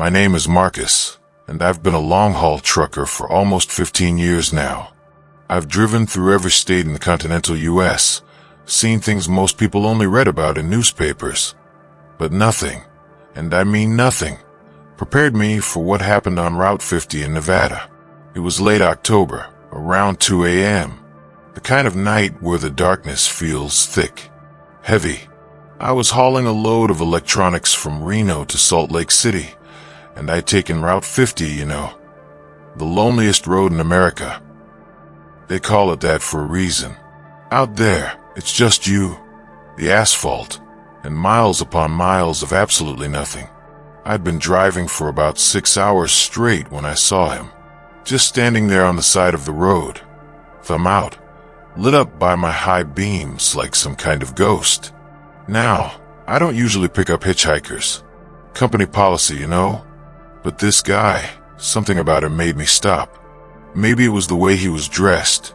My name is Marcus, and I've been a long-haul trucker for almost 15 years now. I've driven through every state in the continental U.S., seen things most people only read about in newspapers. But nothing, and I mean nothing, prepared me for what happened on Route 50 in Nevada. It was late October, around 2 a.m., the kind of night where the darkness feels thick, heavy. I was hauling a load of electronics from Reno to Salt Lake City, and I'd taken Route 50, the loneliest road in America. They call it that for a reason. Out there, it's just you, the asphalt, and miles upon miles of absolutely nothing. I'd been driving for about 6 hours straight when I saw him, just standing there on the side of the road, thumb out, lit up by my high beams like some kind of ghost. Now, I don't usually pick up hitchhikers. Company policy, But this guy, something about him made me stop. Maybe it was the way he was dressed,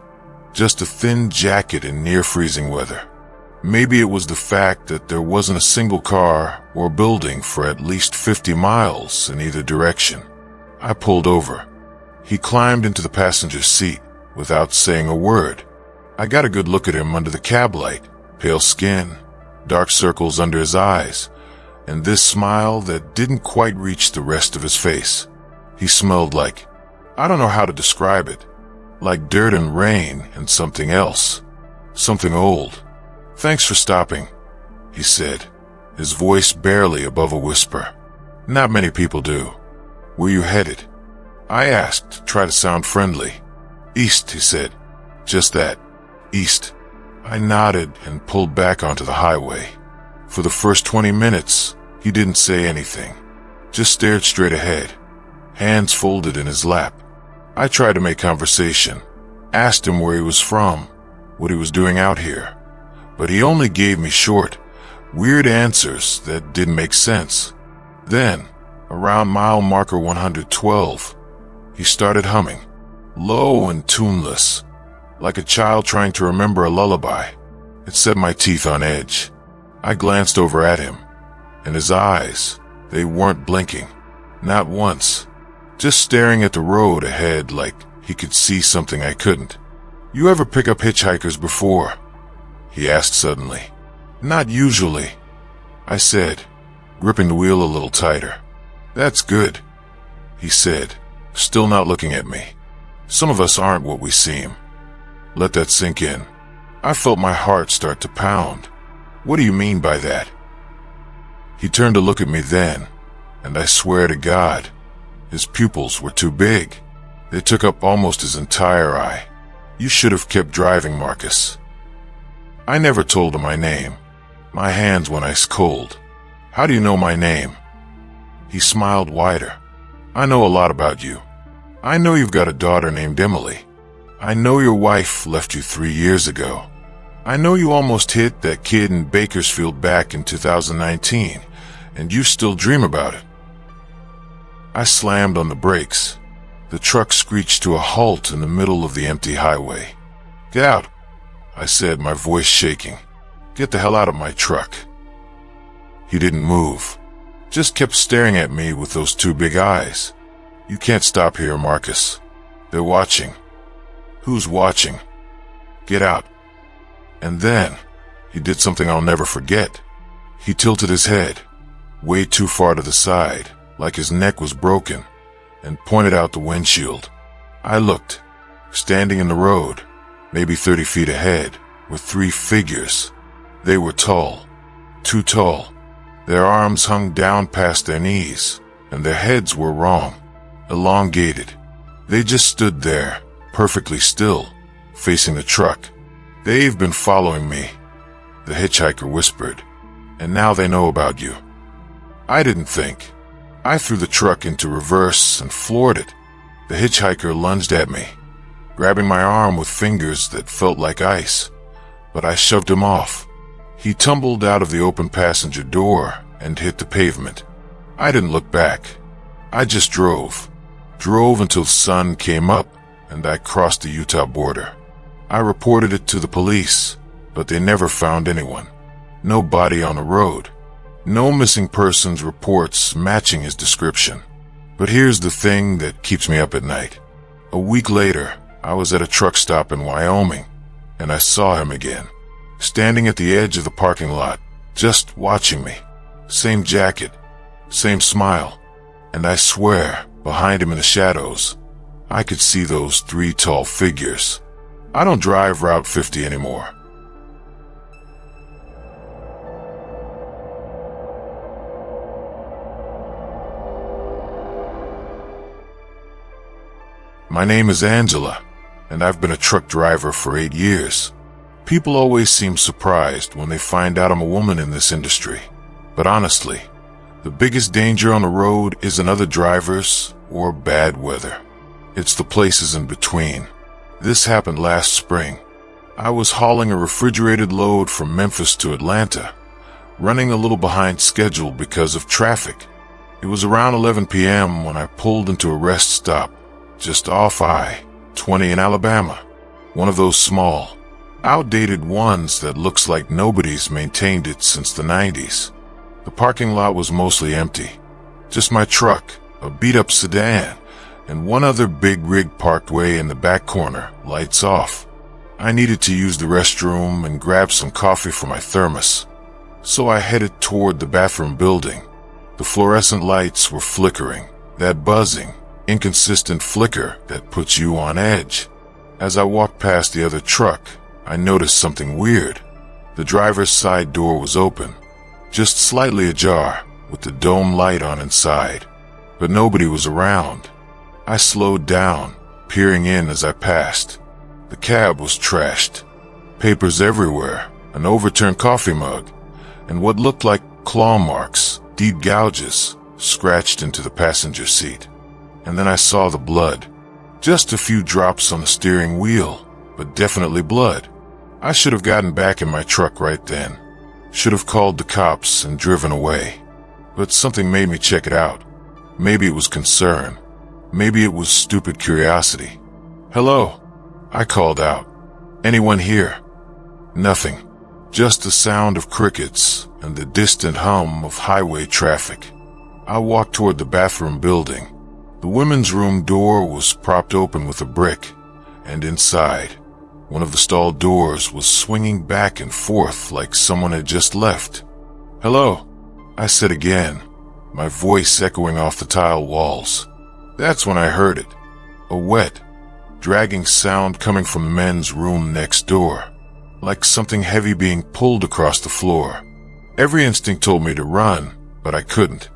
just a thin jacket in near-freezing weather. Maybe it was the fact that there wasn't a single car or building for at least 50 miles in either direction. I pulled over. He climbed into the passenger seat without saying a word. I got a good look at him under the cab light, pale skin, dark circles under his eyes, and this smile that didn't quite reach the rest of his face. He smelled like, I don't know how to describe it, like dirt and rain and something else, something old. Thanks for stopping, he said, his voice barely above a whisper. Not many people do. Where you headed? I asked to try to sound friendly. East, he said. Just that. East. I nodded and pulled back onto the highway. For the first 20 minutes, he didn't say anything, just stared straight ahead, hands folded in his lap. I tried to make conversation, asked him where he was from, what he was doing out here, but he only gave me short, weird answers that didn't make sense. Then, around mile marker 112, he started humming, low and tuneless, like a child trying to remember a lullaby. It set my teeth on edge. I glanced over at him, and his eyes, they weren't blinking, not once, just staring at the road ahead like he could see something I couldn't. You ever pick up hitchhikers before? He asked suddenly. Not usually, I said, gripping the wheel a little tighter. That's good, he said, still not looking at me. Some of us aren't what we seem. Let that sink in. I felt my heart start to pound. What do you mean by that? He turned to look at me then, and I swear to God, his pupils were too big. They took up almost his entire eye. You should have kept driving, Marcus. I never told him my name. My hands went ice cold. How do you know my name? He smiled wider. I know a lot about you. I know you've got a daughter named Emily. I know your wife left you 3 years ago. I know you almost hit that kid in Bakersfield back in 2019, and you still dream about it. I slammed on the brakes. The truck screeched to a halt in the middle of the empty highway. Get out, I said, my voice shaking. Get the hell out of my truck. He didn't move, just kept staring at me with those two big eyes. You can't stop here, Marcus. They're watching. Who's watching? Get out. And then, he did something I'll never forget. He tilted his head, way too far to the side, like his neck was broken, and pointed out the windshield. I looked. Standing in the road, maybe 30 feet ahead, were 3 figures. They were tall, too tall. Their arms hung down past their knees, and their heads were wrong, elongated. They just stood there, perfectly still, facing the truck. They've been following me, the hitchhiker whispered, and now they know about you. I didn't think. I threw the truck into reverse and floored it. The hitchhiker lunged at me, grabbing my arm with fingers that felt like ice, but I shoved him off. He tumbled out of the open passenger door and hit the pavement. I didn't look back. I just drove until the sun came up and I crossed the Utah border. I reported it to the police, but they never found anyone. No body on the road. No missing persons reports matching his description. But here's the thing that keeps me up at night. A week later, I was at a truck stop in Wyoming, and I saw him again, standing at the edge of the parking lot, just watching me. Same jacket, same smile, and I swear, behind him in the shadows, I could see those 3 tall figures. I don't drive Route 50 anymore. My name is Angela, and I've been a truck driver for 8 years. People always seem surprised when they find out I'm a woman in this industry. But honestly, the biggest danger on the road isn't other drivers or bad weather. It's the places in between. This happened last spring. I was hauling a refrigerated load from Memphis to Atlanta, running a little behind schedule because of traffic. It was around 11 p.m. when I pulled into a rest stop just off I-20 in Alabama. One of those small, outdated ones that looks like nobody's maintained it since the 90s. The parking lot was mostly empty. Just my truck, a beat-up sedan, and one other big rig parked way in the back corner, lights off. I needed to use the restroom and grab some coffee for my thermos, so I headed toward the bathroom building. The fluorescent lights were flickering, that buzzing, inconsistent flicker that puts you on edge. As I walked past the other truck, I noticed something weird. The driver's side door was open, just slightly ajar, with the dome light on inside, but nobody was around. I slowed down, peering in as I passed. The cab was trashed. Papers everywhere, an overturned coffee mug, and what looked like claw marks, deep gouges, scratched into the passenger seat. And then I saw the blood. Just a few drops on the steering wheel, but definitely blood. I should have gotten back in my truck right then. Should have called the cops and driven away. But something made me check it out. Maybe it was concern. Maybe it was stupid curiosity. "Hello," I called out. "Anyone here?" Nothing. Just the sound of crickets and the distant hum of highway traffic. I walked toward the bathroom building. The women's room door was propped open with a brick, and inside, one of the stall doors was swinging back and forth like someone had just left. "Hello," I said again, my voice echoing off the tile walls. That's when I heard it. A wet, dragging sound coming from the men's room next door, like something heavy being pulled across the floor. Every instinct told me to run, but I couldn't.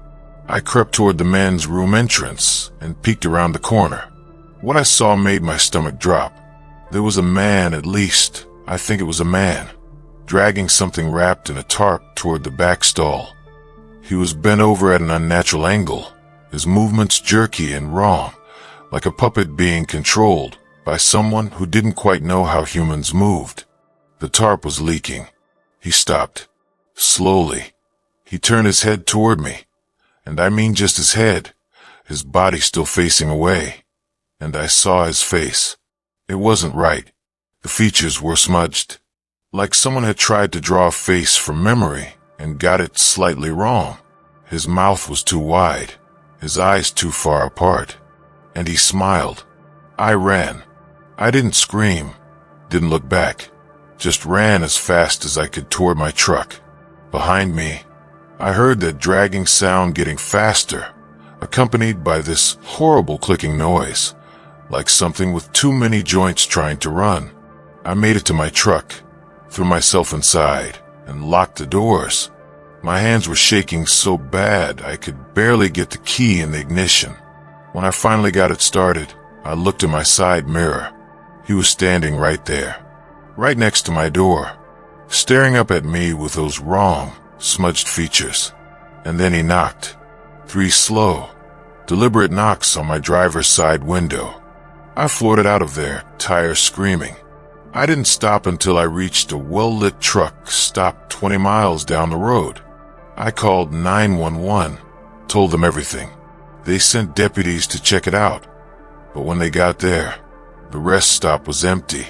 I crept toward the men's room entrance and peeked around the corner. What I saw made my stomach drop. There was a man, at least, I think it was a man, dragging something wrapped in a tarp toward the back stall. He was bent over at an unnatural angle, his movements jerky and wrong, like a puppet being controlled by someone who didn't quite know how humans moved. The tarp was leaking. He stopped. Slowly. He turned his head toward me. And I mean just his head, his body still facing away. And I saw his face. It wasn't right. The features were smudged, like someone had tried to draw a face from memory and got it slightly wrong. His mouth was too wide, his eyes too far apart, and he smiled. I ran. I didn't scream, didn't look back, just ran as fast as I could toward my truck. Behind me, I heard that dragging sound getting faster, accompanied by this horrible clicking noise, like something with too many joints trying to run. I made it to my truck, threw myself inside, and locked the doors. My hands were shaking so bad I could barely get the key in the ignition. When I finally got it started, I looked in my side mirror. He was standing right there, right next to my door, staring up at me with those wrong, smudged features. And then he knocked. 3 slow, deliberate knocks on my driver's side window. I floated out of there, tires screaming. I didn't stop until I reached a well-lit truck stopped 20 miles down the road. I called 911, told them everything. They sent deputies to check it out. But when they got there, the rest stop was empty.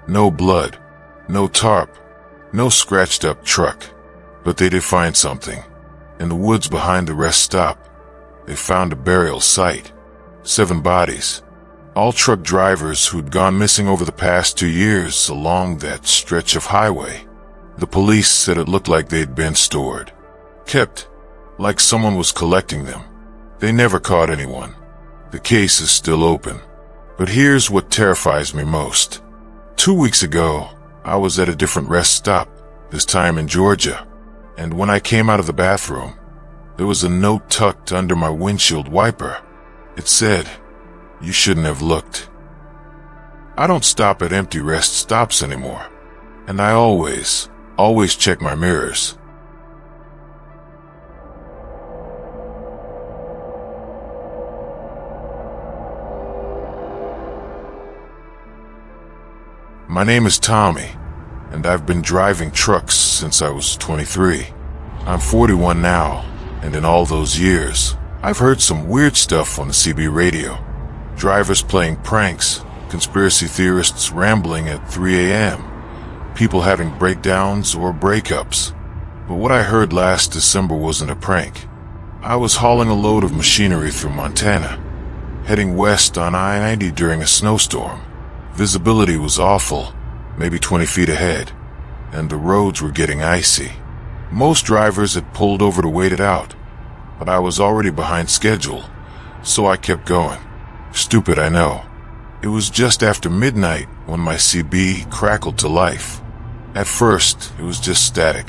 No blood, no tarp, no scratched-up truck. But they did find something. In the woods behind the rest stop, they found a burial site. 7 bodies. All truck drivers who'd gone missing over the past 2 years along that stretch of highway. The police said it looked like they'd been stored. Kept, like someone was collecting them. They never caught anyone. The case is still open. But here's what terrifies me most. 2 weeks ago, I was at a different rest stop, this time in Georgia. And when I came out of the bathroom, there was a note tucked under my windshield wiper. It said, "You shouldn't have looked." I don't stop at empty rest stops anymore. And I always check my mirrors. My name is Tommy, and I've been driving trucks since I was 23. I'm 41 now, and in all those years, I've heard some weird stuff on the CB radio. Drivers playing pranks, conspiracy theorists rambling at 3 a.m., people having breakdowns or breakups. But what I heard last December wasn't a prank. I was hauling a load of machinery through Montana, heading west on I-90 during a snowstorm. Visibility was awful, maybe 20 feet ahead, and the roads were getting icy. Most drivers had pulled over to wait it out, but I was already behind schedule, so I kept going. Stupid, I know. It was just after midnight when my CB crackled to life. At first, it was just static.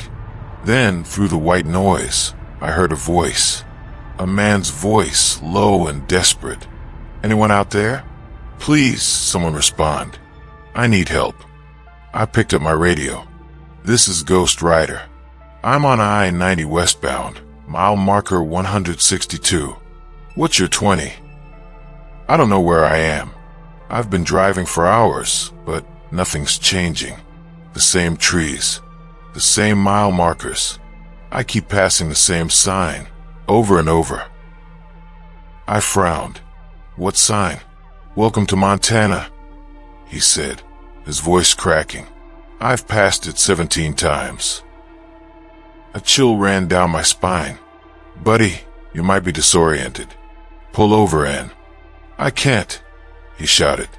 Then, through the white noise, I heard a voice. A man's voice, low and desperate. "Anyone out there? Please, someone respond. I need help." I picked up my radio. "This is Ghost Rider. I'm on I-90 westbound, mile marker 162. What's your 20? I don't know where I am. I've been driving for hours, but nothing's changing. The same trees, the same mile markers. I keep passing the same sign, over and over." I frowned. "What sign?" "Welcome to Montana," he said, his voice cracking. "I've passed it 17 times. A chill ran down my spine. "Buddy, you might be disoriented. Pull over and..." "I can't," he shouted,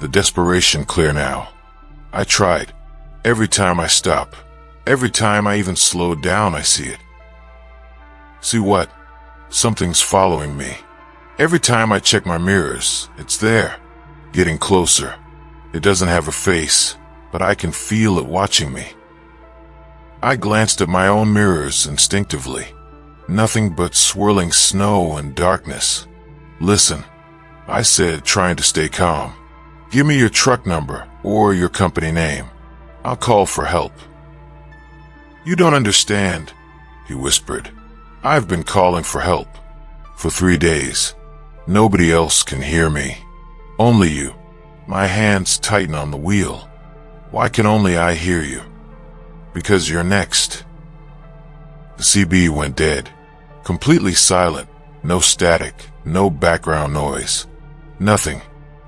the desperation clear now. I tried. Every time I stop, every time I even slowed down, I see it. See what? Something's following me. Every time I check my mirrors, it's there, getting closer. It doesn't have a face, but I can feel it watching me. I glanced at my own mirrors instinctively. Nothing but swirling snow and darkness. "Listen," I said, trying to stay calm. "Give me your truck number or your company name. I'll call for help." "You don't understand," he whispered. "I've been calling for help for 3 days. Nobody else can hear me. Only you." My hands tighten on the wheel. "Why can only I hear you?" "Because you're next." The CB went dead. Completely silent. No static. No background noise. Nothing.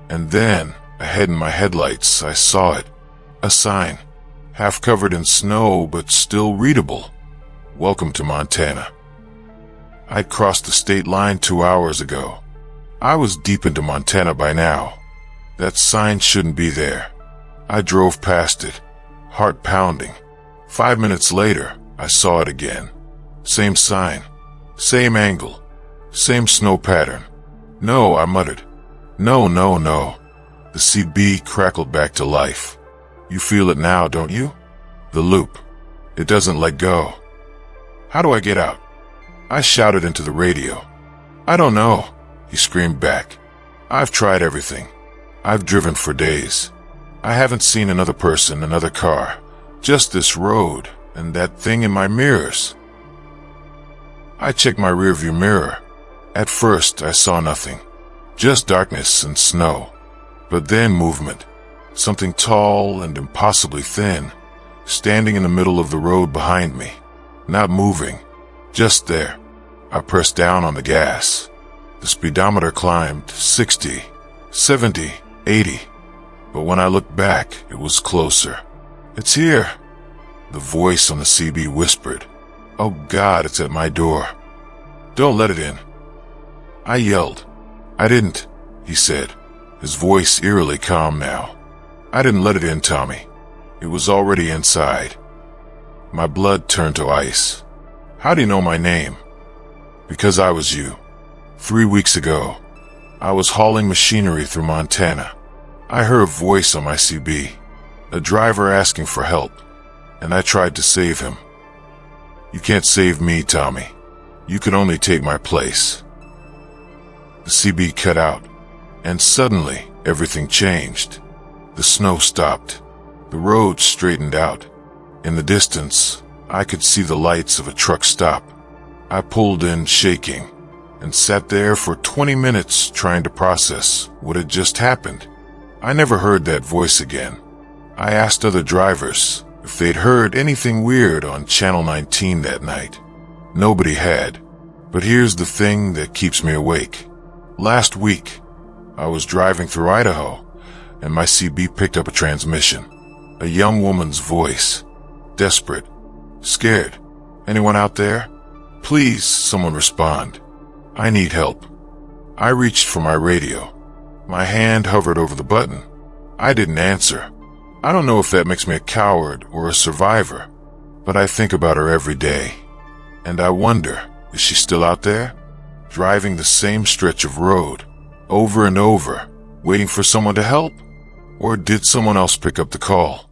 And then, ahead in my headlights, I saw it. A sign. Half covered in snow, but still readable. "Welcome to Montana." I'd crossed the state line 2 hours ago. I was deep into Montana by now. That sign shouldn't be there. I drove past it, heart pounding. 5 minutes later, I saw it again. Same sign, same angle, same snow pattern. "No," I muttered. "No, no, no." The CB crackled back to life. "You feel it now, don't you? The loop. It doesn't let go." "How do I get out?" I shouted into the radio. "I don't know," he screamed back. "I've tried everything. I've driven for days. I haven't seen another person, another car. Just this road and that thing in my mirrors." I checked my rearview mirror. At first, I saw nothing. Just darkness and snow. But then movement. Something tall and impossibly thin, standing in the middle of the road behind me. Not moving. Just there. I pressed down on the gas. The speedometer climbed 60, 70, 80. But when I looked back, it was closer. "It's here," the voice on the CB whispered. "Oh God, it's at my door. Don't let it in." I yelled. "I didn't," he said, his voice eerily calm now. "I didn't let it in, Tommy. It was already inside." My blood turned to ice. "How do you know my name?" "Because I was you. 3 weeks ago, I was hauling machinery through Montana. I heard a voice on my CB, a driver asking for help, and I tried to save him." "You can't save me, Tommy. You can only take my place." The CB cut out, and suddenly everything changed. The snow stopped. The road straightened out. In the distance, I could see the lights of a truck stop. I pulled in shaking and sat there for 20 minutes trying to process what had just happened. I never heard that voice again. I asked other drivers if they'd heard anything weird on Channel 19 that night. Nobody had. But here's the thing that keeps me awake. Last week, I was driving through Idaho, and my CB picked up a transmission. A young woman's voice. Desperate. Scared. "Anyone out there? Please, someone respond. I need help." I reached for my radio. My hand hovered over the button. I didn't answer. I don't know if that makes me a coward or a survivor, but I think about her every day. And I wonder, is she still out there? Driving the same stretch of road, over and over, waiting for someone to help? Or did someone else pick up the call?